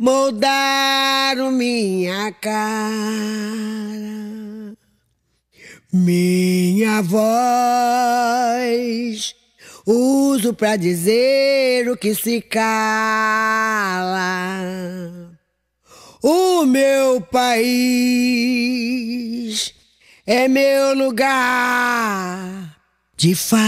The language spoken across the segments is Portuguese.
moldaram minha cara. Minha voz uso pra dizer o que se cala. O meu país é meu lugar de fala.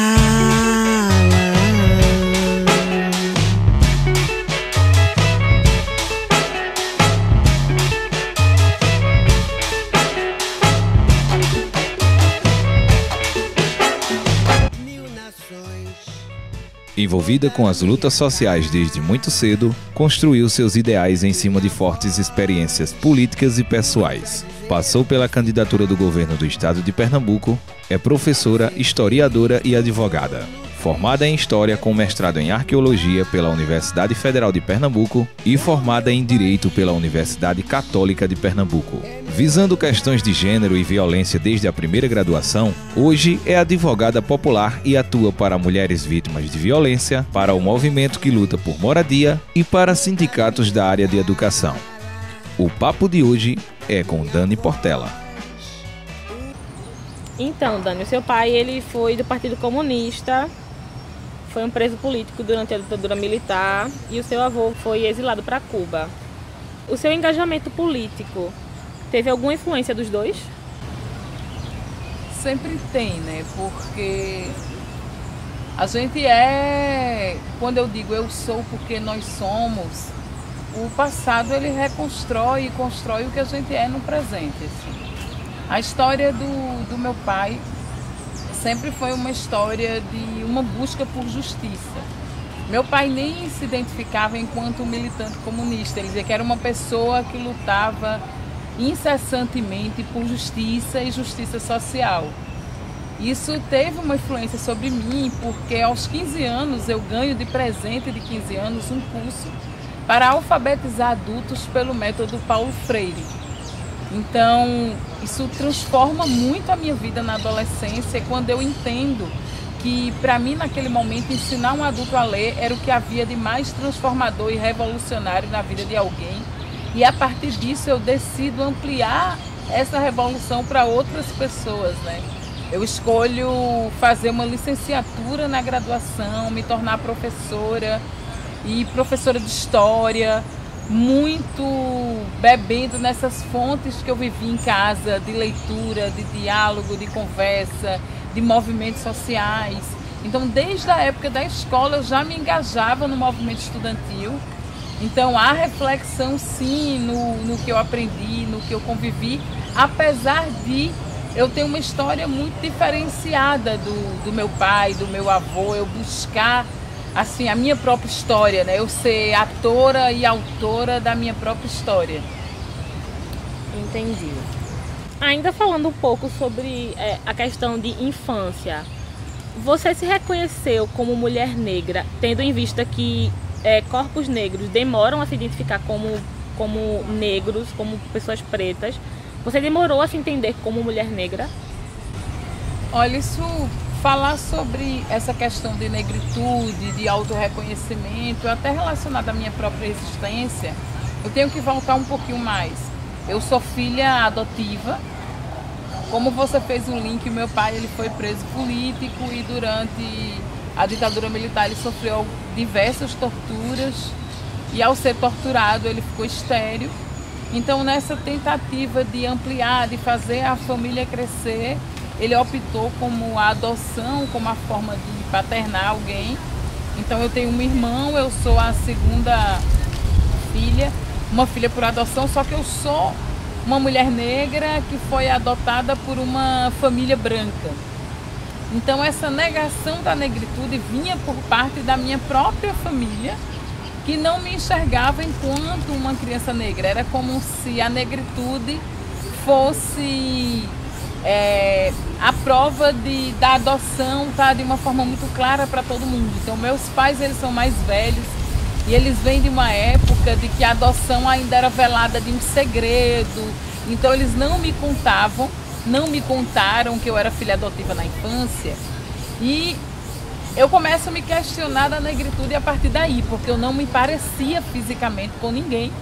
Envolvida com as lutas sociais desde muito cedo, construiu seus ideais em cima de fortes experiências políticas e pessoais. Passou pela candidatura do governo do estado de Pernambuco, é professora, historiadora e advogada. Formada em História com mestrado em Arqueologia pela Universidade Federal de Pernambuco e formada em Direito pela Universidade Católica de Pernambuco. Visando questões de gênero e violência desde a primeira graduação, hoje é advogada popular e atua para mulheres vítimas de violência, para o movimento que luta por moradia e para sindicatos da área de educação. O papo de hoje é com Dani Portela. Então, Dani, o seu pai ele foi do Partido Comunista, foi um preso político durante a ditadura militar e o seu avô foi exilado para Cuba. O seu engajamento político teve alguma influência dos dois? Sempre tem, né? Porque a gente quando eu digo eu sou porque nós somos, o passado ele reconstrói e constrói o que a gente é no presente. Assim. A história do meu pai sempre foi uma história de uma busca por justiça. Meu pai nem se identificava enquanto militante comunista, ele dizia que era uma pessoa que lutava incessantemente por justiça e justiça social. Isso teve uma influência sobre mim, porque aos 15 anos eu ganho de presente de 15 anos um curso para alfabetizar adultos pelo método Paulo Freire. Então, isso transforma muito a minha vida na adolescência, quando eu entendo que, para mim, naquele momento, ensinar um adulto a ler era o que havia de mais transformador e revolucionário na vida de alguém. E, a partir disso, eu decido ampliar essa revolução para outras pessoas, né? Eu escolho fazer uma licenciatura na graduação, me tornar professora e professora de história, muito bebendo nessas fontes que eu vivi em casa, de leitura, de diálogo, de conversa, de movimentos sociais. Então, desde a época da escola, eu já me engajava no movimento estudantil. Então, há reflexão, sim, no que eu aprendi, no que eu convivi, apesar de eu ter uma história muito diferenciada do meu pai, do meu avô, eu buscar assim, a minha própria história, né? Eu ser atora e autora da minha própria história. Entendi. Ainda falando um pouco sobre a questão de infância, você se reconheceu como mulher negra, tendo em vista que corpos negros demoram a se identificar como negros, como pessoas pretas? Você demorou a se entender como mulher negra? Olha, falar sobre essa questão de negritude, de autorreconhecimento, até relacionada à minha própria existência, eu tenho que voltar um pouquinho mais. Eu sou filha adotiva. Como você fez o link, meu pai ele foi preso político e durante a ditadura militar ele sofreu diversas torturas e ao ser torturado ele ficou estéril. Então, nessa tentativa de ampliar, de fazer a família crescer, ele optou como a adoção, como a forma de paternar alguém. Então eu tenho um irmão, eu sou a segunda filha, uma filha por adoção, só que eu sou uma mulher negra que foi adotada por uma família branca. Então essa negação da negritude vinha por parte da minha própria família, que não me enxergava enquanto uma criança negra. Era como se a negritude fosse a prova da adoção, tá, de uma forma muito clara para todo mundo. Então meus pais eles são mais velhos e eles vêm de uma época de que a adoção ainda era velada de um segredo. Então eles não me contaram que eu era filha adotiva na infância. E eu começo a me questionar da negritude a partir daí, porque eu não me parecia fisicamente com ninguém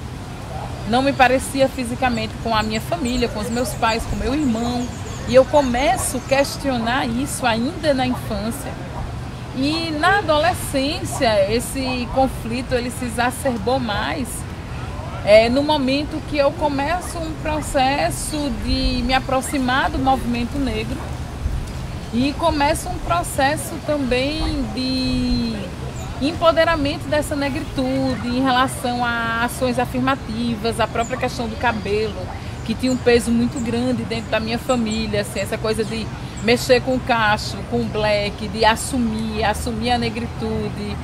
não me parecia fisicamente com a minha família, com os meus pais, com meu irmão. E eu começo a questionar isso ainda na infância. E na adolescência, esse conflito ele se exacerbou mais no momento que eu começo um processo de me aproximar do movimento negro e começo um processo também de empoderamento dessa negritude em relação a ações afirmativas, a própria questão do cabelo, que tinha um peso muito grande dentro da minha família, assim, essa coisa de mexer com o cacho, com o black, de assumir a negritude.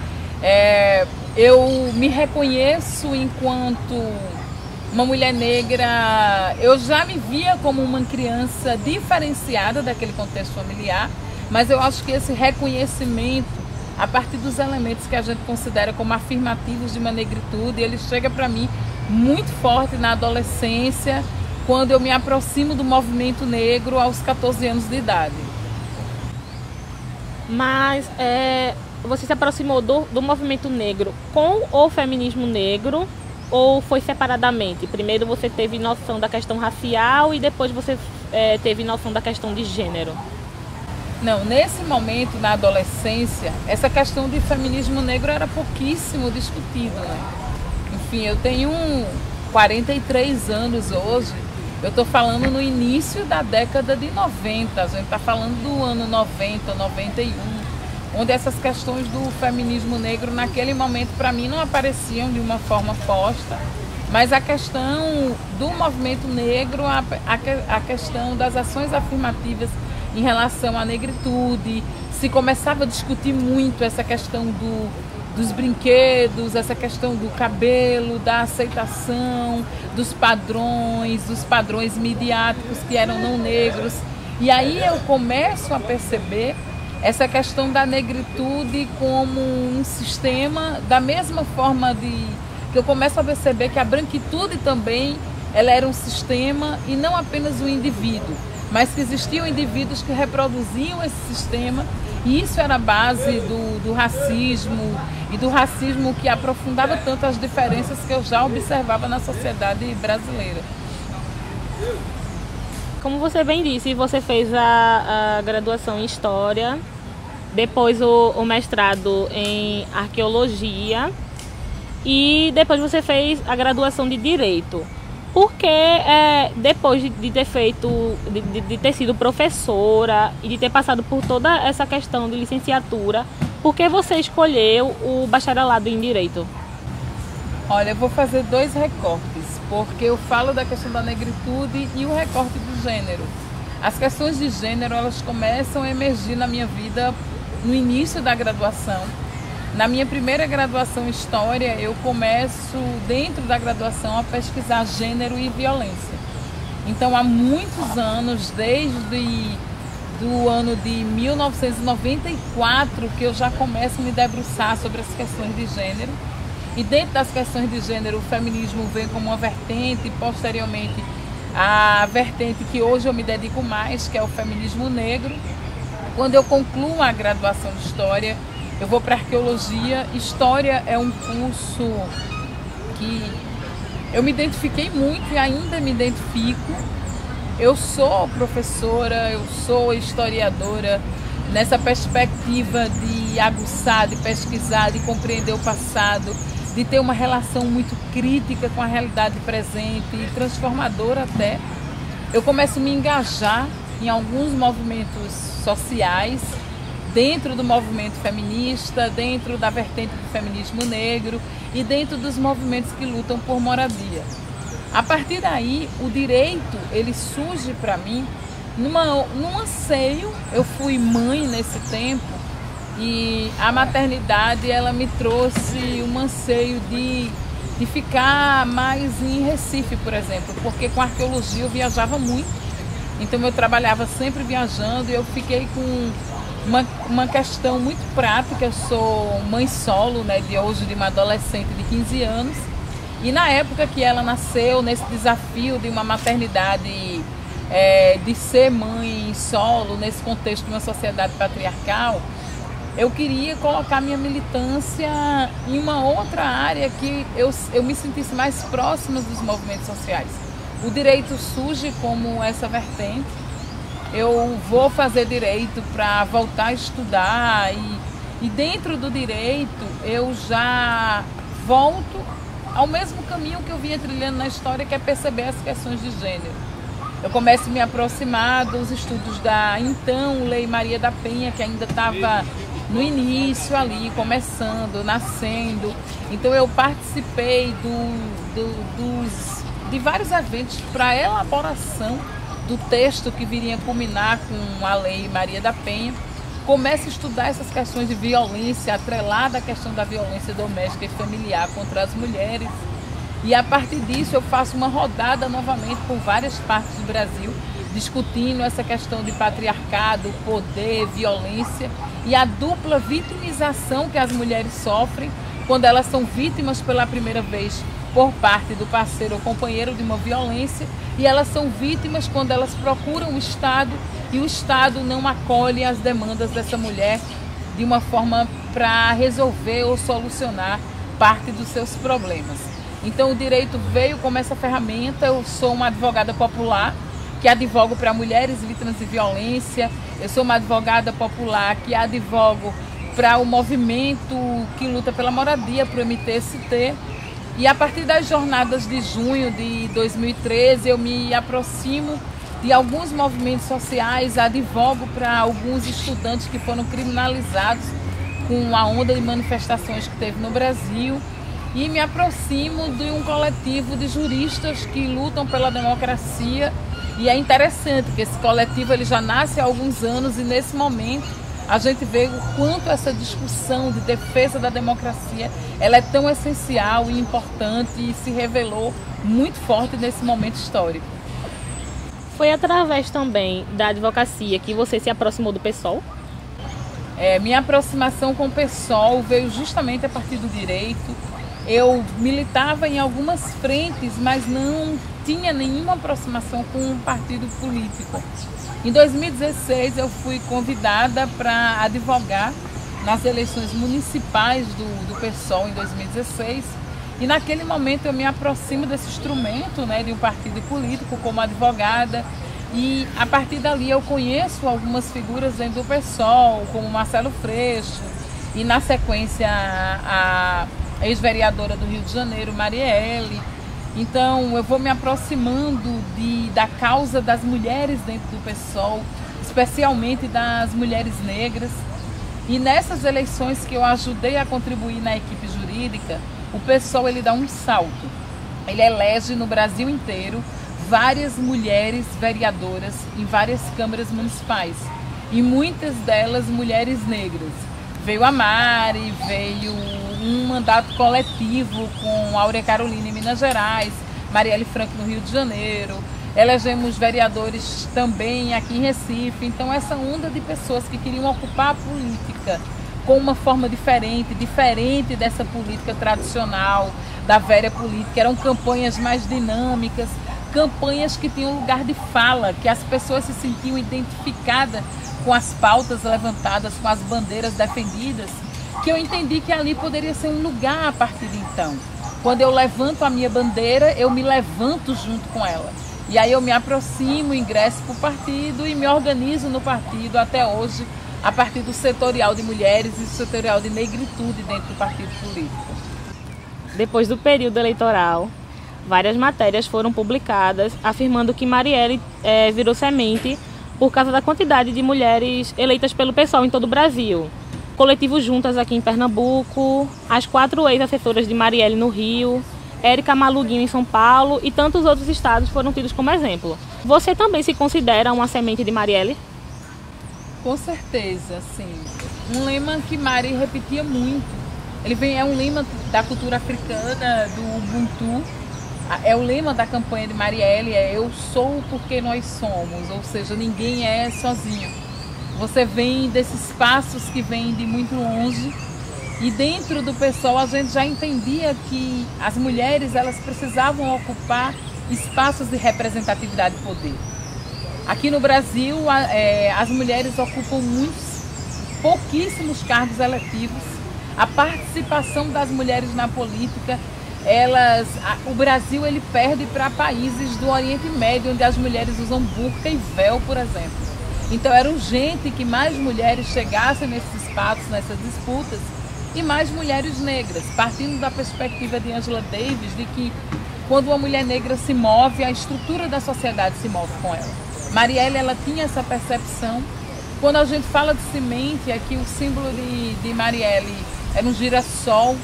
Eu me reconheço enquanto uma mulher negra, eu já me via como uma criança diferenciada daquele contexto familiar, mas eu acho que esse reconhecimento, a partir dos elementos que a gente considera como afirmativos de uma negritude, ele chega para mim muito forte na adolescência, quando eu me aproximo do movimento negro aos 14 anos de idade. Mas você se aproximou do movimento negro com o feminismo negro ou foi separadamente? Primeiro você teve noção da questão racial e depois você teve noção da questão de gênero? Não, nesse momento, na adolescência, essa questão de feminismo negro era pouquíssimo discutida, né? Enfim, eu tenho 43 anos hoje, eu estou falando no início da década de 90, a gente está falando do ano 90, 91, onde essas questões do feminismo negro naquele momento para mim não apareciam de uma forma posta, mas a questão do movimento negro, a questão das ações afirmativas em relação à negritude, se começava a discutir muito essa questão dos brinquedos, essa questão do cabelo, da aceitação, dos padrões midiáticos que eram não negros. E aí eu começo a perceber essa questão da negritude como um sistema, da mesma forma que eu começo a perceber que a branquitude também ela era um sistema e não apenas um indivíduo, mas que existiam indivíduos que reproduziam esse sistema, e isso era a base do racismo, e do racismo que aprofundava tanto as diferenças que eu já observava na sociedade brasileira. Como você bem disse, você fez a graduação em História, depois o mestrado em Arqueologia e depois você fez a graduação de Direito. Porque depois de ter feito, de ter sido professora e de ter passado por toda essa questão de licenciatura, por que você escolheu o bacharelado em Direito? Olha, eu vou fazer 2 recortes, porque eu falo da questão da negritude e o recorte do gênero. As questões de gênero, elas começam a emergir na minha vida no início da graduação. Na minha primeira graduação em História, eu começo, dentro da graduação, a pesquisar gênero e violência. Então, há muitos anos, desde do ano de 1994, que eu já começo a me debruçar sobre as questões de gênero. E dentro das questões de gênero, o feminismo vem como uma vertente, e posteriormente a vertente que hoje eu me dedico mais, que é o feminismo negro. Quando eu concluo a graduação de História, eu vou para Arqueologia. História é um curso que eu me identifiquei muito e ainda me identifico. Eu sou professora, eu sou historiadora, nessa perspectiva de aguçar, de pesquisar, de compreender o passado, de ter uma relação muito crítica com a realidade presente e transformadora até. Eu começo a me engajar em alguns movimentos sociais, dentro do movimento feminista, dentro da vertente do feminismo negro e dentro dos movimentos que lutam por moradia. A partir daí, o direito, ele surge para mim num anseio. Eu fui mãe nesse tempo e a maternidade, ela me trouxe um anseio de ficar mais em Recife, por exemplo, porque com arqueologia eu viajava muito, então eu trabalhava sempre viajando e eu fiquei com uma questão muito prática. Eu sou mãe solo, né, de uma adolescente de 15 anos. E na época que ela nasceu, nesse desafio de uma maternidade, de ser mãe solo, nesse contexto de uma sociedade patriarcal, eu queria colocar minha militância em uma outra área que eu me sentisse mais próxima dos movimentos sociais. O direito surge como essa vertente. Eu vou fazer direito para voltar a estudar e dentro do direito eu já volto ao mesmo caminho que eu vinha trilhando na história, que é perceber as questões de gênero. Eu começo a me aproximar dos estudos da então Lei Maria da Penha, que ainda estava no início ali, começando, nascendo. Então eu participei de vários eventos para a elaboração do texto que viria culminar com a Lei Maria da Penha. Começo a estudar essas questões de violência, atrelada à questão da violência doméstica e familiar contra as mulheres. E a partir disso eu faço uma rodada novamente por várias partes do Brasil, discutindo essa questão de patriarcado, poder, violência e a dupla vitimização que as mulheres sofrem quando elas são vítimas pela primeira vez por parte do parceiro ou companheiro de uma violência, e elas são vítimas quando elas procuram o Estado e o Estado não acolhe as demandas dessa mulher de uma forma para resolver ou solucionar parte dos seus problemas. Então o direito veio como essa ferramenta. Eu sou uma advogada popular que advogo para mulheres vítimas de violência, eu sou uma advogada popular que advogo para o movimento que luta pela moradia, para o MTST. E a partir das jornadas de junho de 2013, eu me aproximo de alguns movimentos sociais, advogo para alguns estudantes que foram criminalizados com a onda de manifestações que teve no Brasil e me aproximo de um coletivo de juristas que lutam pela democracia. E é interessante que esse coletivo ele já nasce há alguns anos e nesse momento a gente vê o quanto essa discussão de defesa da democracia ela é tão essencial e importante e se revelou muito forte nesse momento histórico. Foi através também da advocacia que você se aproximou do PSOL? Minha aproximação com o PSOL veio justamente a partir do direito. Eu militava em algumas frentes, mas não tinha nenhuma aproximação com um partido político. Em 2016 eu fui convidada para advogar nas eleições municipais do PSOL em 2016 e naquele momento eu me aproximo desse instrumento, né, de um partido político como advogada, e a partir dali eu conheço algumas figuras dentro do PSOL, como Marcelo Freixo e na sequência a ex-vereadora do Rio de Janeiro, Marielle. Então eu vou me aproximando da causa das mulheres dentro do PSOL, especialmente das mulheres negras. E nessas eleições que eu ajudei a contribuir na equipe jurídica, o PSOL ele dá um salto. Ele elege no Brasil inteiro várias mulheres vereadoras em várias câmaras municipais. E muitas delas mulheres negras. Veio a Mari, veio um mandato coletivo com Áurea Carolina em Minas Gerais, Marielle Franco no Rio de Janeiro, elegemos vereadores também aqui em Recife. Então essa onda de pessoas que queriam ocupar a política com uma forma diferente dessa política tradicional, da velha política, eram campanhas mais dinâmicas, campanhas que tinham lugar de fala, que as pessoas se sentiam identificadas com as pautas levantadas, com as bandeiras defendidas, que eu entendi que ali poderia ser um lugar a partir de então. Quando eu levanto a minha bandeira, eu me levanto junto com ela. E aí eu me aproximo, ingresso para o partido e me organizo no partido até hoje, a partir do setorial de mulheres e do setorial de negritude dentro do partido político. Depois do período eleitoral, várias matérias foram publicadas afirmando que Marielle virou semente por causa da quantidade de mulheres eleitas pelo PSOL em todo o Brasil. Coletivo Juntas aqui em Pernambuco, as 4 ex-assessoras de Marielle no Rio, Érica Malugino em São Paulo e tantos outros estados foram tidos como exemplo. Você também se considera uma semente de Marielle? Com certeza, sim. Um lema que Mari repetia muito. É um lema da cultura africana, do Ubuntu. É o lema da campanha de Marielle, eu sou porque nós somos, ou seja, ninguém é sozinho. Você vem desses passos que vêm de muito longe e dentro do PSOL a gente já entendia que as mulheres elas precisavam ocupar espaços de representatividade e poder. Aqui no Brasil as mulheres ocupam muitos pouquíssimos cargos eletivos. A participação das mulheres na política, o Brasil ele perde para países do Oriente Médio, onde as mulheres usam burca e véu, por exemplo. Então era urgente que mais mulheres chegassem nesses espaços, nessas disputas, e mais mulheres negras, partindo da perspectiva de Angela Davis, de que quando uma mulher negra se move, a estrutura da sociedade se move com ela. Marielle, ela tinha essa percepção. Quando a gente fala de semente, aqui o símbolo de Marielle era um girassol,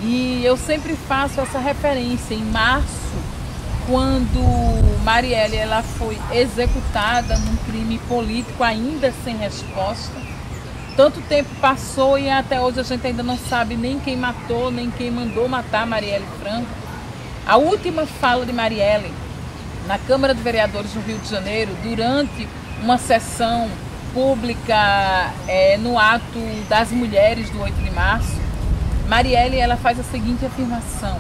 e eu sempre faço essa referência. Em março, quando Marielle ela foi executada num crime político ainda sem resposta, tanto tempo passou e até hoje a gente ainda não sabe nem quem matou, nem quem mandou matar Marielle Franco. A última fala de Marielle na Câmara de Vereadores do Rio de Janeiro, durante uma sessão pública no ato das mulheres do 8 de março, Marielle ela faz a seguinte afirmação: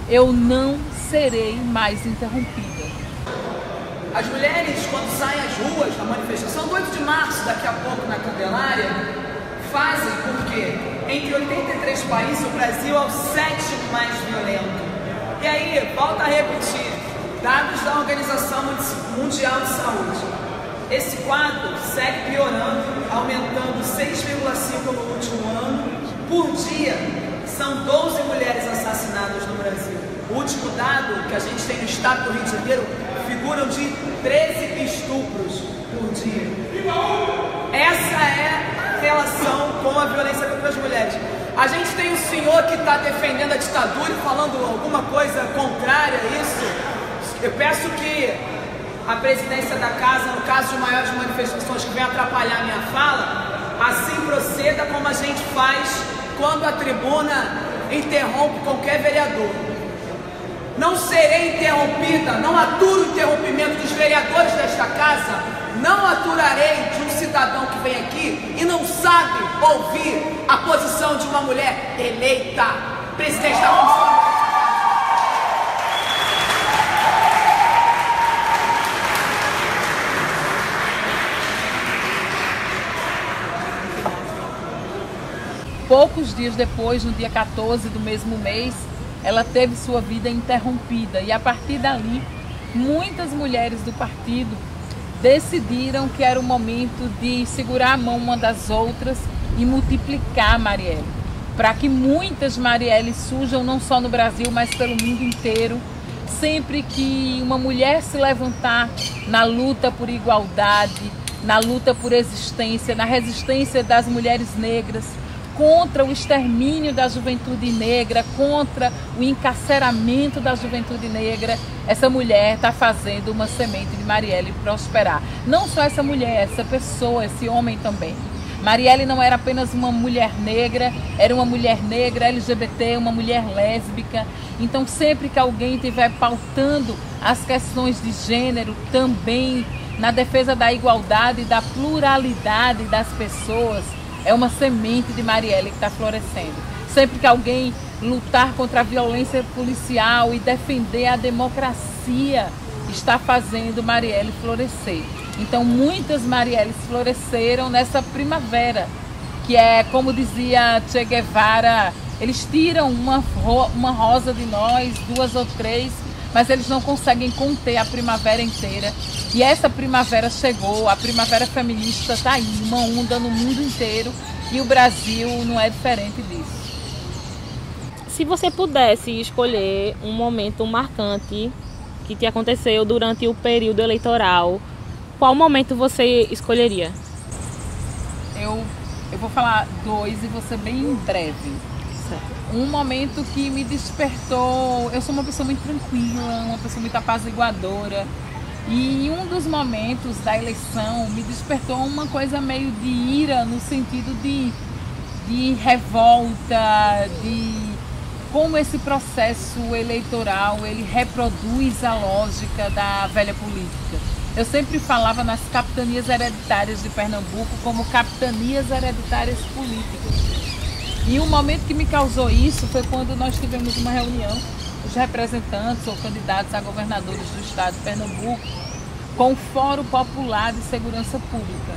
eu não serei mais interrompida. As mulheres, quando saem às ruas na manifestação do 8 de março, daqui a pouco na Candelária, fazem porque entre 83 países o Brasil é o 7º mais violento. E aí, volta a repetir, dados da Organização Mundial de Saúde. Esse quadro segue piorando, aumentando 6,5% no último ano. Por dia, são 12 mulheres assassinadas no Brasil. O último dado que a gente tem no estado do Rio de Janeiro figuram de 13 estupros por dia. Essa é a relação com a violência contra as mulheres. A gente tem um senhor que está defendendo a ditadura e falando alguma coisa contrária a isso. Eu peço que a presidência da casa, no caso de maiores manifestações que vem atrapalhar a minha fala, assim proceda como a gente faz quando a tribuna interrompe qualquer vereador. Não serei interrompida, não aturo o interrompimento dos vereadores desta casa, não aturarei de um cidadão que vem aqui e não sabe ouvir a posição de uma mulher eleita, presidente da Comissão. Poucos dias depois, no dia 14 do mesmo mês, ela teve sua vida interrompida e a partir dali, muitas mulheres do partido decidiram que era o momento de segurar a mão uma das outras e multiplicar Marielle, para que muitas Marielles surjam não só no Brasil, mas pelo mundo inteiro. Sempre que uma mulher se levantar na luta por igualdade, na luta por existência, na resistência das mulheres negras, contra o extermínio da juventude negra, contra o encarceramento da juventude negra, essa mulher está fazendo uma semente de Marielle prosperar. Não só essa mulher, essa pessoa, esse homem também. Marielle não era apenas uma mulher negra, era uma mulher negra LGBT, uma mulher lésbica. Então sempre que alguém estiver pautando as questões de gênero, também na defesa da igualdade e da pluralidade das pessoas, é uma semente de Marielle que está florescendo. Sempre que alguém lutar contra a violência policial e defender a democracia, está fazendo Marielle florescer. Então muitas Marielles floresceram nessa primavera, que é, como dizia Che Guevara, eles tiram uma rosa de nós, 2 ou 3, mas eles não conseguem conter a primavera inteira. E essa primavera chegou, a primavera feminista está aí, uma onda no mundo inteiro, e o Brasil não é diferente disso. Se você pudesse escolher um momento marcante que te aconteceu durante o período eleitoral, qual momento você escolheria? Eu vou falar 2 e vou ser bem breve. Certo. Um momento que me despertou, eu sou uma pessoa muito tranquila, uma pessoa muito apaziguadora, e em um dos momentos da eleição me despertou uma coisa meio de ira, no sentido de revolta, de como esse processo eleitoral ele reproduz a lógica da velha política. Eu sempre falava nas capitanias hereditárias de Pernambuco como capitanias hereditárias políticas. E o momento que me causou isso foi quando nós tivemos uma reunião, os representantes ou candidatos a governadores do estado de Pernambuco, com o Fórum Popular de Segurança Pública.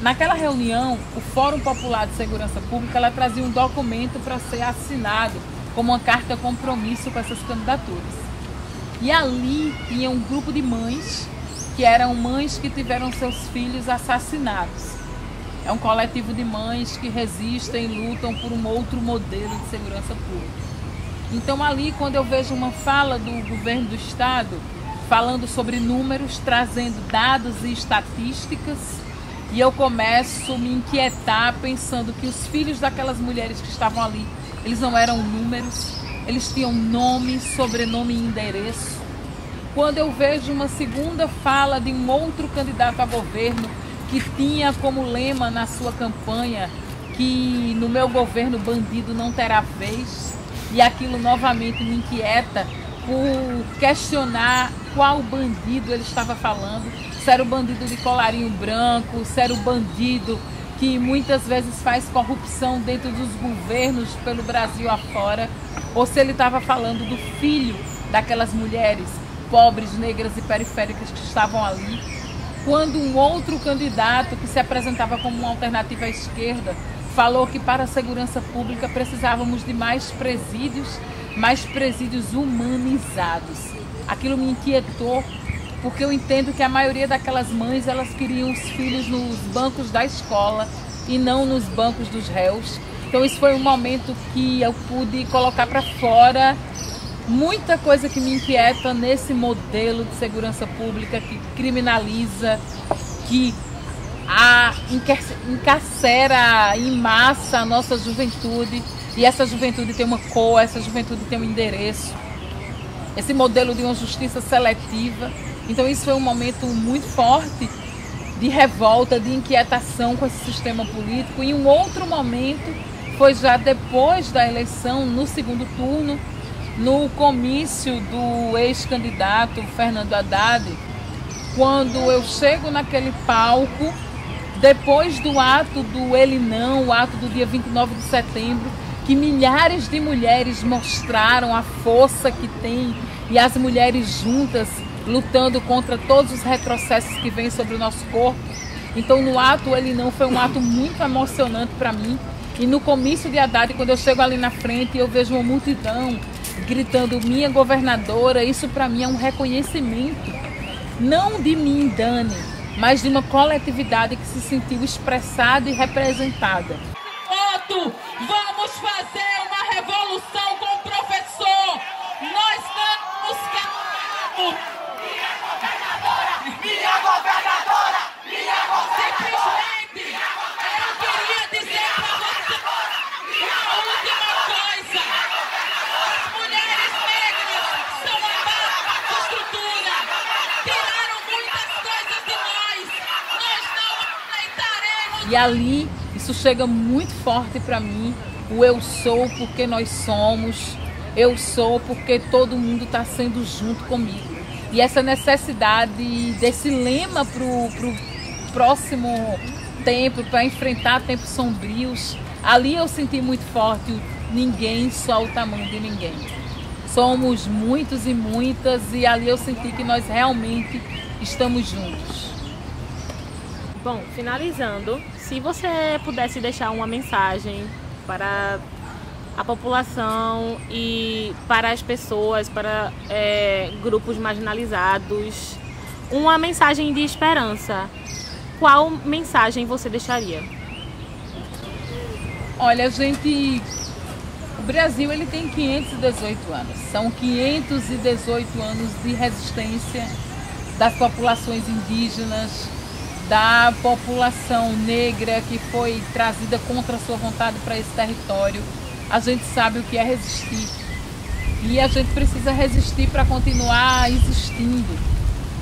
Naquela reunião, o Fórum Popular de Segurança Pública, ela trazia um documento para ser assinado como uma carta compromisso com essas candidaturas. E ali tinha um grupo de mães, que eram mães que tiveram seus filhos assassinados. É um coletivo de mães que resistem e lutam por um outro modelo de segurança pública. Então ali, quando eu vejo uma fala do governo do estado, falando sobre números, trazendo dados e estatísticas, e eu começo a me inquietar pensando que os filhos daquelas mulheres que estavam ali, eles não eram números, eles tinham nome, sobrenome e endereço. Quando eu vejo uma segunda fala de um outro candidato a governo que tinha como lema na sua campanha que no meu governo bandido não terá vez, e aquilo novamente me inquieta por questionar qual bandido ele estava falando, se era o bandido de colarinho branco, se era o bandido que muitas vezes faz corrupção dentro dos governos pelo Brasil afora, ou se ele estava falando do filho daquelas mulheres pobres, negras e periféricas que estavam ali, quando um outro candidato que se apresentava como uma alternativa à esquerda falou que para a segurança pública precisávamos de mais presídios humanizados. Aquilo me inquietou, porque eu entendo que a maioria daquelas mães, elas queriam os filhos nos bancos da escola e não nos bancos dos réus. Então isso foi um momento que eu pude colocar para fora muita coisa que me inquieta nesse modelo de segurança pública que criminaliza, que encarcera em massa a nossa juventude, e essa juventude tem uma cor, essa juventude tem um endereço, esse modelo de uma justiça seletiva. Então isso foi um momento muito forte de revolta, de inquietação com esse sistema político. E um outro momento foi já depois da eleição, no segundo turno, no comício do ex-candidato Fernando Haddad, quando eu chego naquele palco, depois do ato do Ele Não, o ato do dia 29 de setembro, que milhares de mulheres mostraram a força que tem, e as mulheres juntas lutando contra todos os retrocessos que vêm sobre o nosso corpo. Então no ato Ele Não foi um ato muito emocionante para mim. E no comício de Haddad, quando eu chego ali na frente, eu vejo uma multidão gritando minha governadora, isso para mim é um reconhecimento, não de mim, Dani, mas de uma coletividade que se sentiu expressada e representada. Vamos fazer uma revolução com o professor. Nós não nos calamos. Minha governadora, minha governadora, minha governadora. Simplesmente, eu queria dizer para você a última coisa. As mulheres negras são a base da estrutura. Tiraram muitas coisas de nós. Nós não aceitaremos. E ali, isso chega muito forte para mim, o eu sou porque nós somos, eu sou porque todo mundo está sendo junto comigo. E essa necessidade desse lema para o próximo tempo, para enfrentar tempos sombrios, ali eu senti muito forte o ninguém só o tamanho de ninguém. Somos muitos e muitas, e ali eu senti que nós realmente estamos juntos. Bom, finalizando, se você pudesse deixar uma mensagem para a população e para as pessoas, para grupos marginalizados, uma mensagem de esperança, qual mensagem você deixaria? Olha, o Brasil ele tem 518 anos, são 518 anos de resistência das populações indígenas, da população negra que foi trazida contra a sua vontade para esse território. A gente sabe o que é resistir, e a gente precisa resistir para continuar existindo.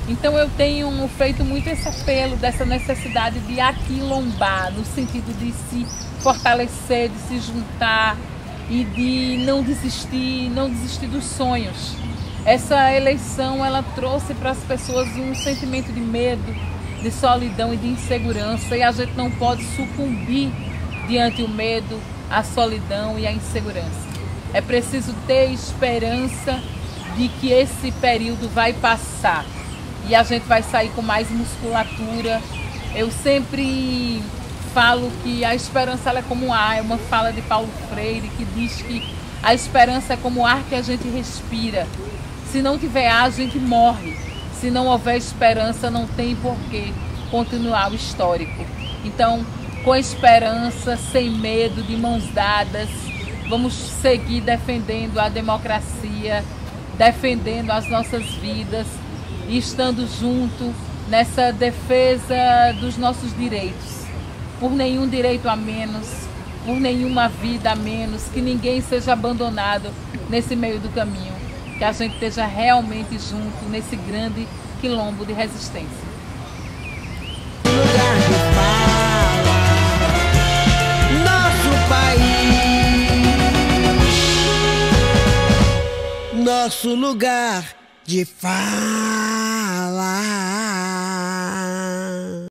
Então eu tenho feito muito esse apelo dessa necessidade de aquilombar, no sentido de se fortalecer, de se juntar e de não desistir dos sonhos. Essa eleição ela trouxe para as pessoas um sentimento de medo, de solidão e de insegurança, e a gente não pode sucumbir diante o medo, a solidão e a insegurança. É preciso ter esperança de que esse período vai passar e a gente vai sair com mais musculatura, Eu sempre falo que a esperança ela é como um ar, é uma fala de Paulo Freire que diz que a esperança é como o ar que a gente respira. Se não tiver ar, a gente morre. Se não houver esperança, não tem por que continuar o histórico. Então, com esperança, sem medo, de mãos dadas, vamos seguir defendendo a democracia, defendendo as nossas vidas e estando junto nessa defesa dos nossos direitos. Por nenhum direito a menos, por nenhuma vida a menos, que ninguém seja abandonado nesse meio do caminho, que a gente esteja realmente junto nesse grande quilombo de resistência. Lugar de fala, nosso país, nosso lugar de fala.